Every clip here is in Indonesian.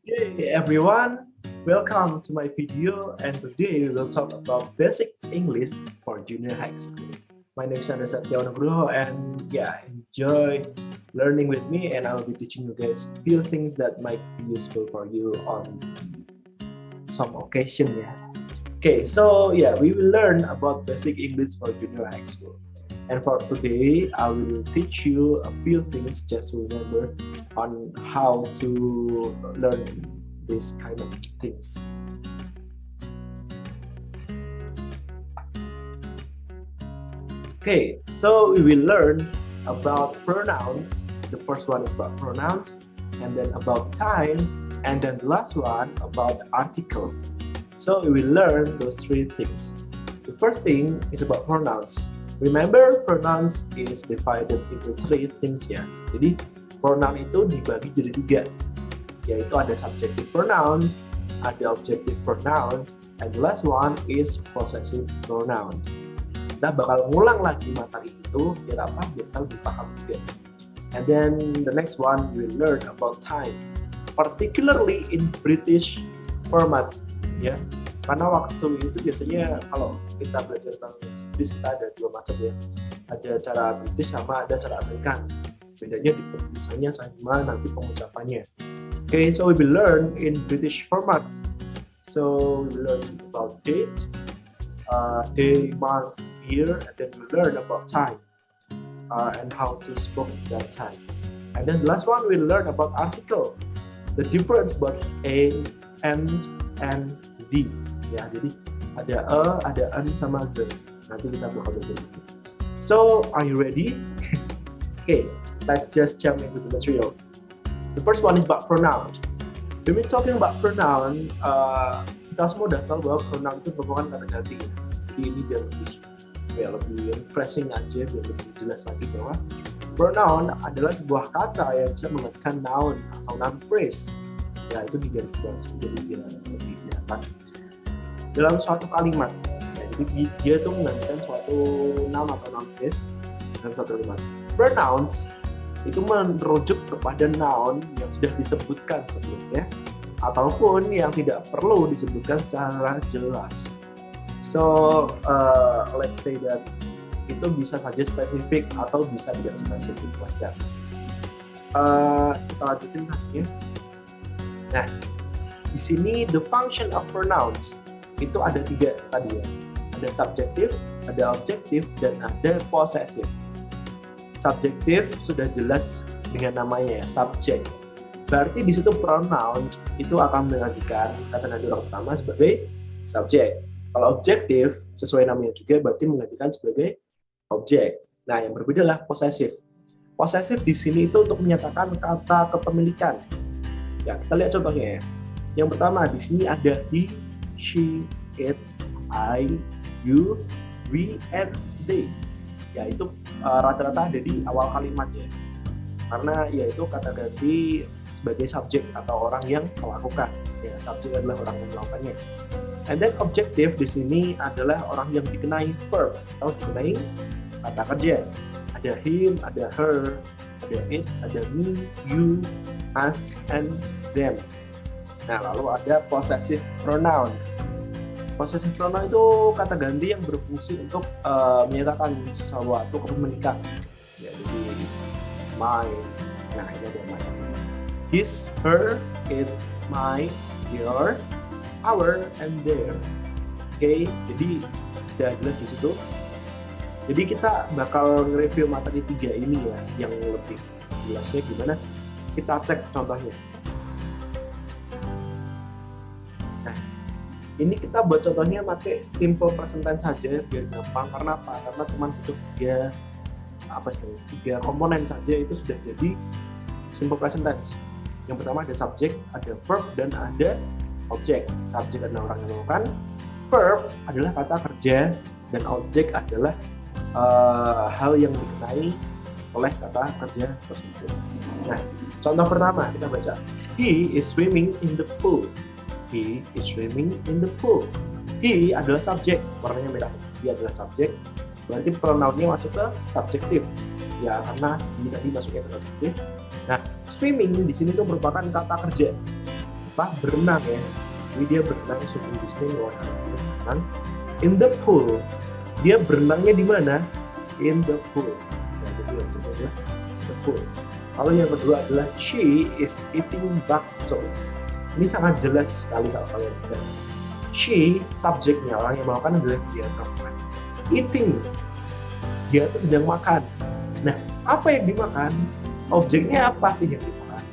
Hey everyone, welcome to my video, and today we will talk about basic English for junior high school. My name is Andra Satyawanagruho, and yeah, enjoy learning with me, and I will be teaching you guys few things that might be useful for you on some occasion. Yeah. Okay, so yeah, we will learn about basic English for junior high school. And for today, I will teach you a few things just to remember on how to learn this kind of things. Okay, so we will learn about pronouns. The first one is about pronouns, and then about time, and then the last one about article. So we will learn those three things. The first thing is about pronouns. Remember, pronouns is divided into three things ya. Jadi pronoun itu dibagi jadi tiga, yaitu ada subjective pronoun, ada objective pronoun, and the last one is possessive pronoun. Kita bakal ngulang lagi materi itu biar apa? Biar kita lebih paham juga. And then the next one we learn about time, particularly in British format ya. Karena waktu itu biasanya kalau kita belajar tentang British kita ada dua macam ya. Ada cara British sama ada cara American. Bedanya di penulisannya sama nanti pengucapannya. Okay, so we will learn in British format. So we learn about date, day, month, year, and then we learn about time and how to speak that time. And then the last one we learn about article, the difference between a, and the. Ya, jadi ada ada an sama the. Nanti kita bakal belajar itu. So, are you ready? Okay, let's just jump into the material. The first one is about pronoun. When we're talking about pronoun, kita semua udah tahu bahwa pronoun itu merupakan kata ganti. Jadi ini biar lebih refreshing aja, biar lebih jelas lagi bahwa pronoun adalah sebuah kata yang bisa menggantikan noun atau noun phrase. Ya, itu digaris-garis jadi biar lebih kelihatan. Dalam suatu kalimat. Jadi dia tuh menggantikan suatu noun atau noun phrase dalam suatu kalimat. Pronouns itu merujuk kepada noun yang sudah disebutkan sebelumnya ataupun yang tidak perlu disebutkan secara jelas. So let's say that itu bisa saja spesifik atau bisa tidak spesifik wajar. Kita lanjutin tadi ya. Nah, di sini the function of pronouns itu ada tiga tadi ya. Ada subjektif, ada objektif, dan ada possessive. Subjektif sudah jelas dengan namanya ya, subject. Berarti di situ pronoun itu akan menggantikan kata nanti orang pertama sebagai subjek. Kalau objektif sesuai namanya juga berarti menggantikan sebagai objek. Nah, yang berbeda adalah possessive. Possessive di sini itu untuk menyatakan kata kepemilikan. Ya, kita lihat contohnya ya. Yang pertama di sini ada he, she, it, I, you, we, and they. Ya, itu rata-rata ada di awal kalimat ya. Karena yaitu kata ganti sebagai subjek atau orang yang melakukan. Ya, subjek adalah orang yang melakukannya. And then objective di sini adalah orang yang dikenai verb atau dikenai kata kerja. Ada him, ada her, ada it, ada me, you, us, and them. Nah, lalu ada possessive pronoun. Possessive pronoun itu kata ganti yang berfungsi untuk menyatakan sesuatu kepemilikan. Ya, jadi my. Nah, ini ada my. His, her, its, my, your, our, and their. Oke, jadi sudah jelas di situ. Jadi kita bakal nge-review materi 3 ini ya, yang lebih jelasnya gimana. Kita cek contohnya. Nah, ini kita buat contohnya pakai simple present tense saja biar gampang. Karena apa? Karena cuma butuh tiga komponen saja itu sudah jadi simple present tense. Yang pertama ada subjek, ada verb, dan ada objek. Subjek adalah orang yang melakukan, verb adalah kata kerja, dan objek adalah hal yang dikenai oleh kata kerja tersebut. Nah, contoh pertama kita baca. He is swimming in the pool. He is swimming in the pool. He adalah subjek, warnanya merah. Dia adalah subjek. Berarti pronounnya masuk ke subjektif. Ya, karena ini tadi masuknya ke subjektif. Nah, swimming di sini tuh merupakan kata kerja. apa? Berenang ya. Jadi dia berenang, swimming di sini berenang. In the pool. Dia berenangnya di mana? In the pool. Nah, jadi yang kedua adalah the pool. Lalu yang kedua adalah she is eating bakso. Ini sangat jelas sekali kalau kalian lihat. She, subjeknya, orang yang makan adalah dia perempuan. Eating, dia itu sedang makan. Nah, apa yang dimakan? Objeknya apa sih yang dimakan?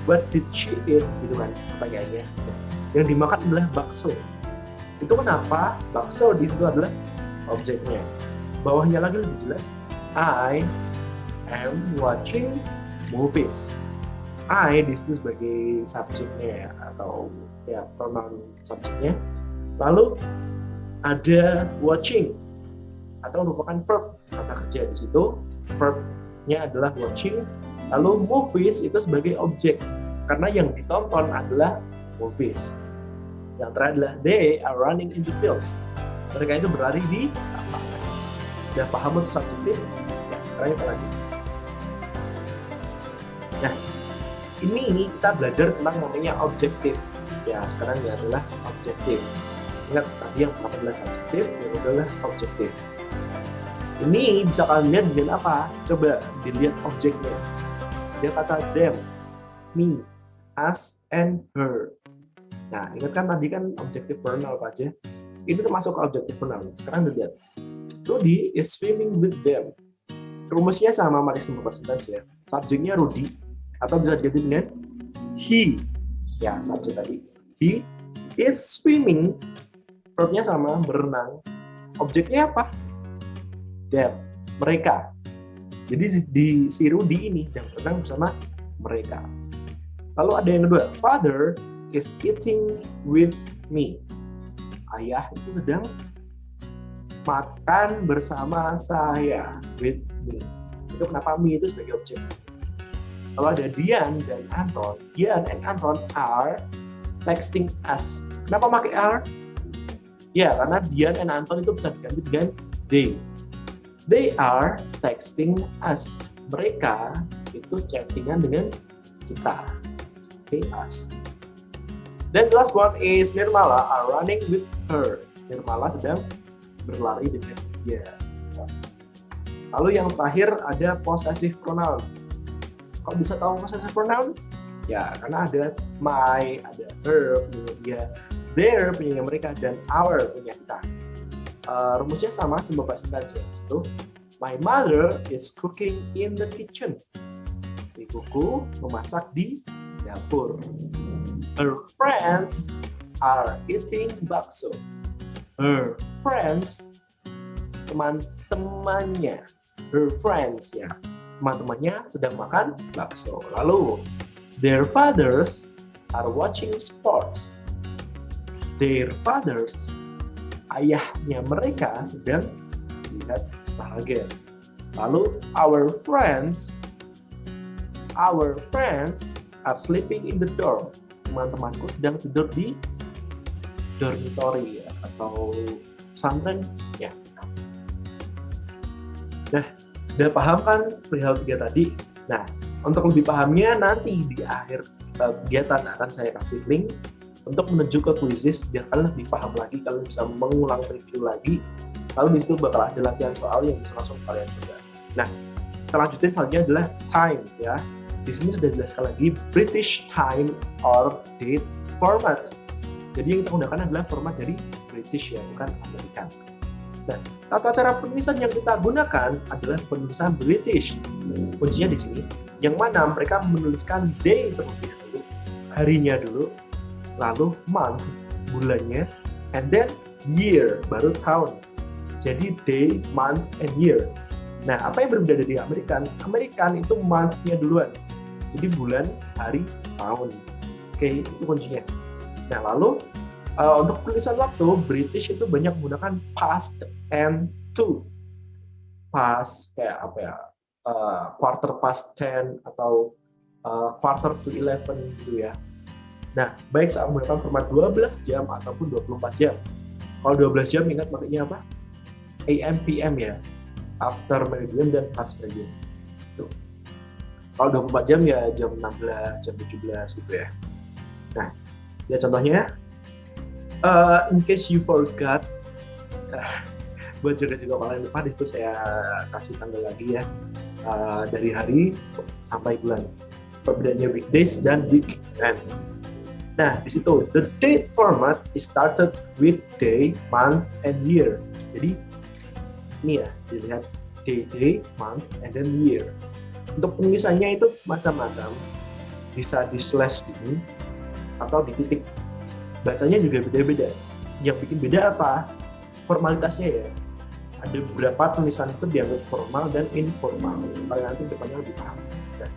What did she eat? Gitu kan pertanyaannya. Yang dimakan adalah bakso. Itu kenapa? Bakso di situ adalah objeknya. Bawahnya lagi lebih jelas. I am watching movies. I di situ sebagai subjeknya ya, atau ya pronoun subjeknya. Lalu ada watching atau merupakan verb kata kerja di situ. Verbnya adalah watching. Lalu movies itu sebagai objek karena yang ditonton adalah movies. Yang terakhir adalah they are running in the field. Mereka itu berlari di lapangan. Udah paham untuk subjektif? Ya, sekarang kita lanjut. Nah, ini kita belajar tentang namanya objektif. Ya, sekarang ini adalah objektif. Ingat, tadi yang pertama adalah subjektif, yang kedua adalah objektif. Ini bisa kalian lihat dengan apa? Coba dilihat objeknya. Dia kata them, me, us, and her. Nah, ingat kan tadi kan objektif pronoun apa aja? Ini termasuk objektif pronoun. Sekarang dilihat. Rudy is swimming with them. Rumusnya sama sama simple present tense ya. Subjeknya Rudy. Atau bisa diganti dengan he. Ya, subjek tadi. He is swimming. Verbnya sama, berenang. Objeknya apa? Them. Mereka. Jadi si Rudy ini sedang berenang bersama mereka. Lalu ada yang kedua. Father is eating with me. Ayah itu sedang makan bersama saya. With me. Itu kenapa me itu sebagai objek. Kalau ada Dian dan Anton, Dian and Anton are texting us. Kenapa pakai are? Ya, karena Dian and Anton itu bisa diganti dengan they. They are texting us. Mereka itu chattingan dengan kita. Okay, us. Then the last one is Nirmala are running with her. Nirmala sedang berlari dengan dia. Lalu yang terakhir ada possessive pronoun. Kok bisa tahu possessive pronoun? Ya, karena ada my, ada her punya dia, their punya mereka, dan our punya kita. Rumusnya sama, simple present tense ya. Itu, my mother is cooking in the kitchen. Ibuku memasak di dapur. Her friends are eating bakso. Her friends, teman-temannya. Her friends ya. Teman-temannya sedang makan bakso. Lalu, their fathers are watching sports. Their fathers, ayahnya mereka sedang melihat olahraga. Lalu, our friends are sleeping in the dorm. Teman-temanku sedang tidur di dormitory ya, atau pesantren ya. Nah, udah paham kan perihal tiga tadi? Nah, untuk lebih pahamnya nanti di akhir kegiatan akan saya kasih link untuk menuju ke quizzes biar kalian lebih paham lagi, kalian bisa mengulang review lagi. Lalu di situ bakal ada latihan soal yang bisa langsung kalian coba. Nah, kita lanjutin selanjutnya adalah time ya. Di sini sudah dijelaskan lagi British time or date format. Jadi yang kita gunakan adalah format dari British ya, bukan American. Nah, tata cara penulisan yang kita gunakan adalah penulisan British. Kuncinya di sini, yang mana mereka menuliskan day terlebih dahulu, harinya dulu, lalu month, bulannya, and then year, baru tahun. Jadi day, month, and year. Nah, apa yang berbeda dari American? American itu month-nya duluan. Jadi bulan, hari, tahun. Oke, itu kuncinya. Nah, lalu untuk penulisan waktu, British itu banyak menggunakan past and to. Past kayak apa ya? Quarter past 10 atau quarter to 11 gitu ya. Nah, baik saat menggunakan format 12 jam ataupun 24 jam. Kalau 12 jam ingat makanya apa? AM, PM ya. After meridian dan past meridian. Tuh. Kalau 24 jam ya jam 16, jam 17 gitu ya. Nah, Ya contohnya, in case you forgot, buat juga kalian lupa, di situ saya kasih tanggal lagi ya, dari hari sampai bulan. Perbedaannya weekdays dan weekend. Nah, di situ the date format is started with day, month, and year. Jadi ini ya, dilihat day, month, and then year. Untuk penulisannya itu macam-macam, bisa di slash ini atau di titik. Bacanya juga beda-beda. Yang bikin beda apa? Formalitasnya ya. Ada beberapa tulisan itu dianggap formal dan informal. Kalian nanti depannya lebih paham. Nah,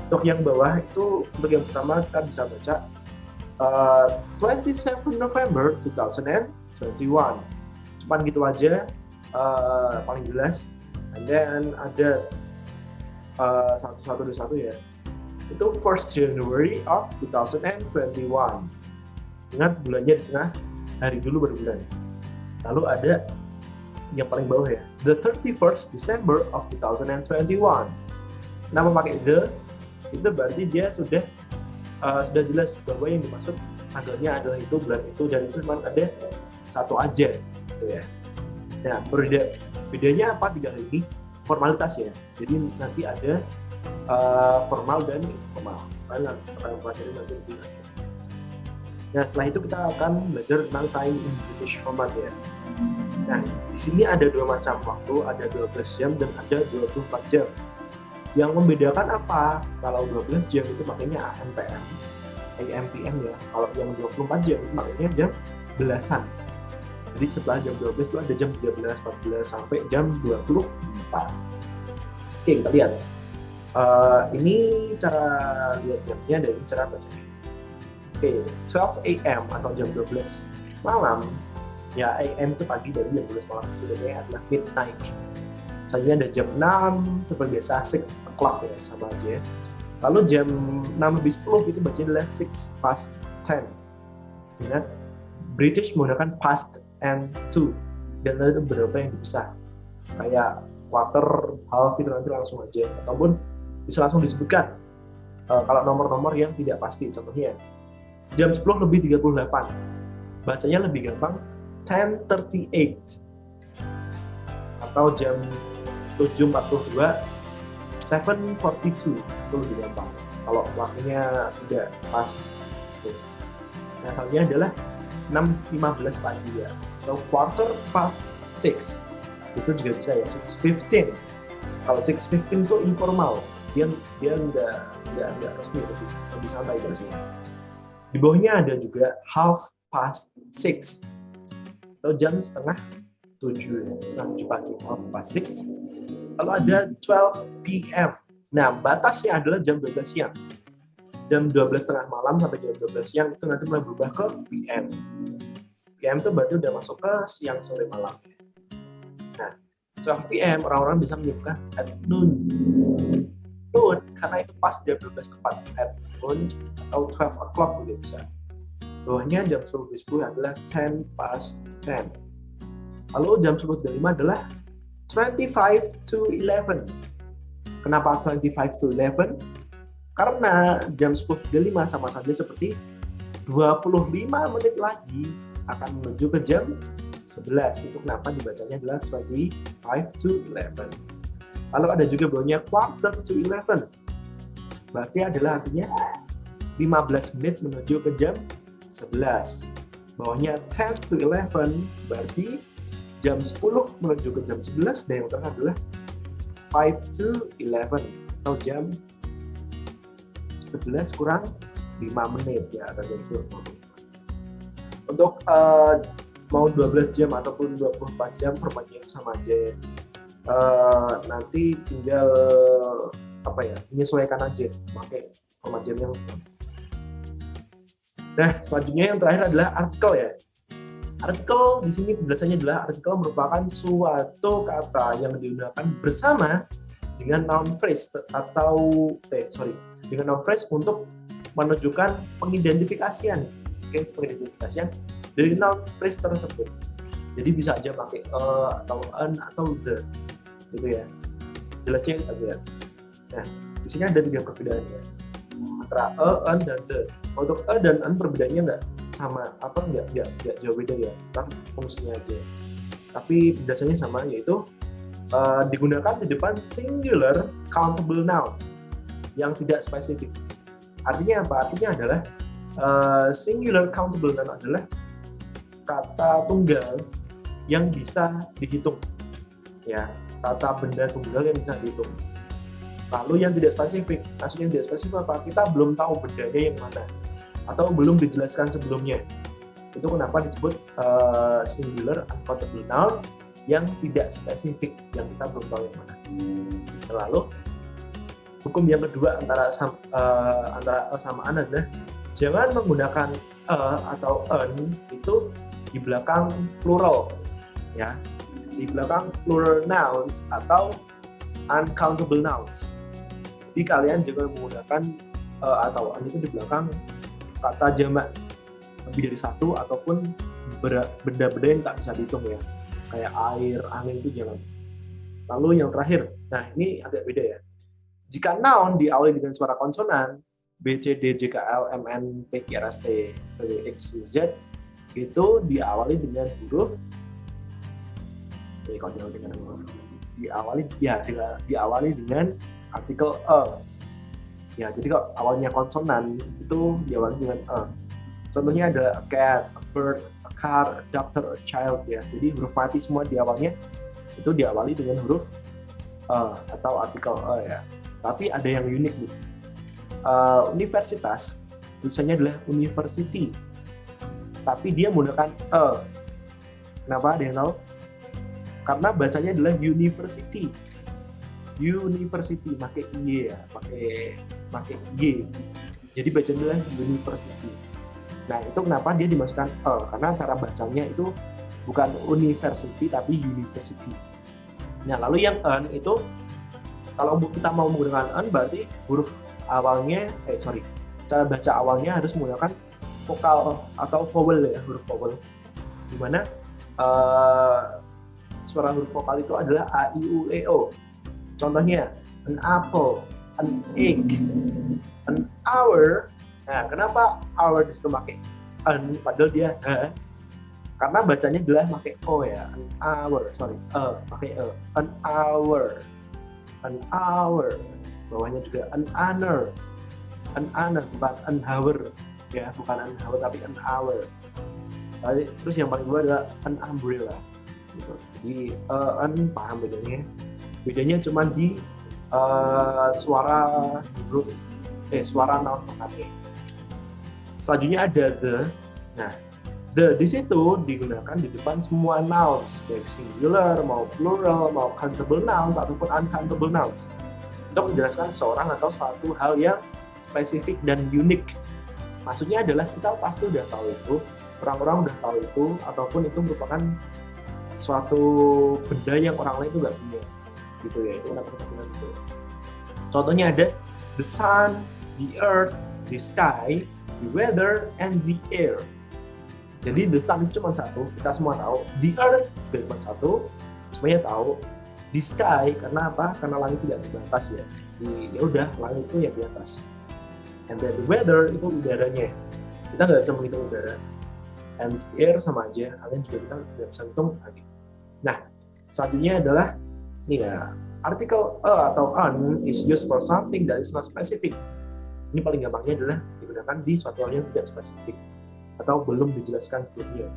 untuk yang bawah itu, untuk yang pertama kita bisa baca 27 November 2021. Cuman gitu aja, paling jelas. And then ada 1121 ya. Itu 1st January of 2021. Ingat bulannya di tengah, hari dulu baru bulan. Lalu ada yang paling bawah ya, the 31st December of 2021. Kenapa pakai the? Itu berarti dia sudah jelas bahwa yang dimaksud tanggalnya adalah itu, bulan itu, dan itu cuma ada satu aja gitu ya. Nah, bedanya apa? 3 hal ini formalitas ya. Jadi nanti ada formal dan informal. Kalian akan pelajari nanti lebih lanjut. Nah, setelah itu kita akan belajar tentang time in British format ya. Nah, di sini ada 2 macam waktu, ada 12 jam dan ada 24 jam. Yang membedakan apa? Kalau 12 jam itu makanya AM/PM, AM/PM ya. Kalau yang 24 jam itu makanya jam belasan. Jadi setelah jam 12 itu ada jam 13, 14 sampai jam 24. Oke, kita lihat. Ini cara lihat jamnya dan ini cara bacanya. Oke, 12 AM atau jam 12 malam. Ya, AM itu pagi, dari jam 12 malam itu adalah midnight. Misalnya ada jam 6, seperti biasa 6 o'clock ya, sama aja. Lalu jam 6:10 itu bacanya adalah 6 past 10. Ingat, British menggunakan past and to. Dan ada beberapa yang dipisah. Kayak quarter, half itu nanti langsung aja. Ataupun bisa langsung disebutkan. Kalau nomor-nomor yang tidak pasti, contohnya jam 10:38. Bacanya lebih gampang 10:38. Atau jam 7:42, 7:42, itu lebih gampang kalau waktunya tidak pas. Nah, soalnya adalah 6:15 pagi ya, atau quarter past 6, itu juga bisa ya, 6:15. Kalau 6:15 itu informal, dia nggak resmi, lebih santai versinya. Di bawahnya ada juga half past 6 atau jam setengah 7 pagi, half past 6. Lalu ada 12 PM. Nah, batasnya adalah jam 12 siang. Jam 12 tengah malam sampai jam 12 siang itu nanti mulai berubah ke PM. PM itu berarti udah masuk ke siang sore malam. Nah, 12 PM orang-orang bisa menyebutkan at noon. Noon karena itu pas jam 12 tepat, at noon atau 12 o'clock juga bisa. Bawahnya jam 10:10 adalah 10 past 10. Lalu jam 10:35 adalah 25 to 11. Kenapa 25 to 11? Karena jam 10:35 sama saja seperti 25 menit lagi akan menuju ke jam 11. Itu kenapa dibacanya adalah 25 to 11. Lalu ada juga bawahnya quarter to 11. Berarti adalah artinya 15 menit menuju ke jam 11. Bawahnya 10 to 11 berarti jam 10 menuju ke jam 11, dan yang terakhir adalah 5 to 11 atau jam 11 kurang 5 menit ya, atau jam 10. Untuk mau 12 jam ataupun 24 jam perpanjang sama aja. Nanti tinggal menyesuaikan aja pakai format jam yang. Nah, selanjutnya yang terakhir adalah artikel ya. Artikel di sini penjelasannya adalah artikel merupakan suatu kata yang digunakan bersama dengan noun phrase dengan noun phrase untuk menunjukkan pengidentifikasian. Pengidentifikasian dari noun phrase tersebut. Jadi bisa aja pakai atau an atau the, gitu ya. Jelasnya aja. Nah, di sini ada 3 perbedaannya antara an dan the. Untuk dan an perbedaannya nggak sama, nggak jauh beda ya, kan fungsinya aja. Tapi dasarnya sama, yaitu digunakan di depan singular countable noun yang tidak spesifik. Artinya apa? Artinya adalah singular countable noun adalah kata tunggal yang bisa dihitung, ya, kata benda tunggal yang bisa dihitung. Lalu yang tidak spesifik, maksudnya tidak spesifik apa? Kita belum tahu bendanya yang mana, atau belum dijelaskan sebelumnya. Itu kenapa disebut singular uncountable noun yang tidak spesifik, yang kita belum tahu yang mana. Lalu hukum yang kedua antara sama an adalah jangan menggunakan atau an itu di belakang plural, ya, di belakang plural nouns atau uncountable nouns. Jadi kalian jangan menggunakan atau an itu di belakang kata jamak lebih dari satu ataupun benda-benda yang tak bisa dihitung, ya, kayak air, angin, itu jangan. Lalu yang terakhir, nah ini agak beda ya. Jika noun diawali dengan suara konsonan B, C, D, J, K, L, M, N, P, Q, R, S, T, W, X, Y, Z, itu diawali dengan huruf diawali dengan artikel ya. Jadi kalau awalnya konsonan itu diawali dengan contohnya ada a cat, a bird, a car, a doctor, a child, ya. Jadi huruf mati semua di awalnya itu diawali dengan huruf atau artikel ya. Tapi ada yang unik nih. Universitas tulisannya adalah university, tapi dia menggunakan Kenapa? Ada yang tahu? Karena bacanya adalah university, pakai y, ya, pakai y. Jadi bacanya adalah university. Nah, itu kenapa dia dimasukkan karena cara bacanya itu bukan university tapi university. Nah, lalu yang an itu kalau kita mau menggunakan an berarti huruf awalnya cara baca awalnya harus menggunakan vokal atau vowel, ya, huruf vowel. Di mana suara huruf vokal itu adalah a, i, u, e, o. Contohnya an apple, an egg, an hour. Nah, kenapa hour disitu pakai an padahal dia karena bacanya adalah pakai o, ya, an hour, pakai an hour, bawahnya juga an honor, bukan an hour, ya, bukan an hour tapi an hour. Terus yang paling bawah adalah an umbrella, gitu. Jadi an paham bedanya cuma di suara huruf suara noun pengganti. Selanjutnya ada the. Nah, the di situ digunakan di depan semua nouns, baik singular, mau plural, mau countable nouns ataupun uncountable nouns, untuk menjelaskan seorang atau suatu hal yang spesifik dan unik. Maksudnya adalah kita pasti udah tahu itu, orang-orang udah tahu itu, ataupun itu merupakan suatu benda yang orang lain itu nggak punya, gitu ya. Itu kenapa kita bilang gitu. Contohnya ada the sun, the earth, the sky, the weather, and the air. Jadi the sun itu cuma satu, kita semua tahu. The earth juga cuma satu, semuanya tahu. The sky karena apa? Karena langit tidak terbatas, ya. Ya udah, langit itu yang di atas. And then the weather itu udaranya. Kita nggak bisa menghitung udara. And the air sama aja, kalian juga kita tidak bisa hitung lagi. Nah, selanjutnya adalah ini ya, artikel atau an is used for something that is not specific. Ini paling gampangnya adalah digunakan di suatu hal yang tidak spesifik atau belum dijelaskan sebelumnya.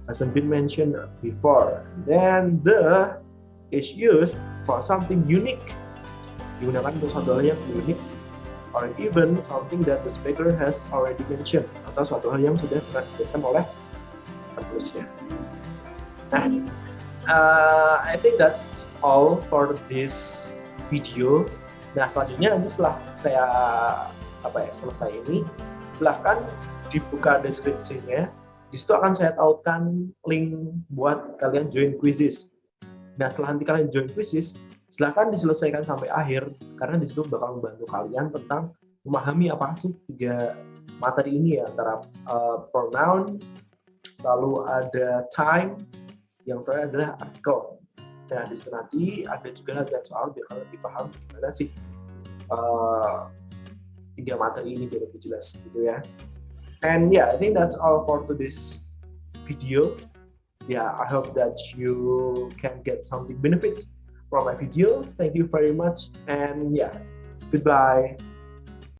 Hasn't been mentioned before. Then the is used for something unique. Digunakan untuk suatu hal yang unik, or even something that the speaker has already mentioned, atau suatu hal yang sudah pernah dijelaskan oleh penulisnya. Nah, I think that's all for this video. Nah, selanjutnya nanti setelah saya selesai ini, silahkan dibuka deskripsinya. Di situ akan saya tautkan link buat kalian join quizzes. Nah, setelah nanti kalian join quizzes, silahkan diselesaikan sampai akhir, karena di situ bakal membantu kalian tentang memahami apa sih 3 materi ini, ya, antara pronoun, lalu ada time, yang terakhir adalah artikel. Nah, di situ nanti ada juga latihan soal biar kalian lebih paham gimana sih tiga materi ini biar lebih jelas gitu ya. And yeah, I think that's all for today's video. Yeah, I hope that you can get something benefits from my video. Thank you very much, and yeah, goodbye.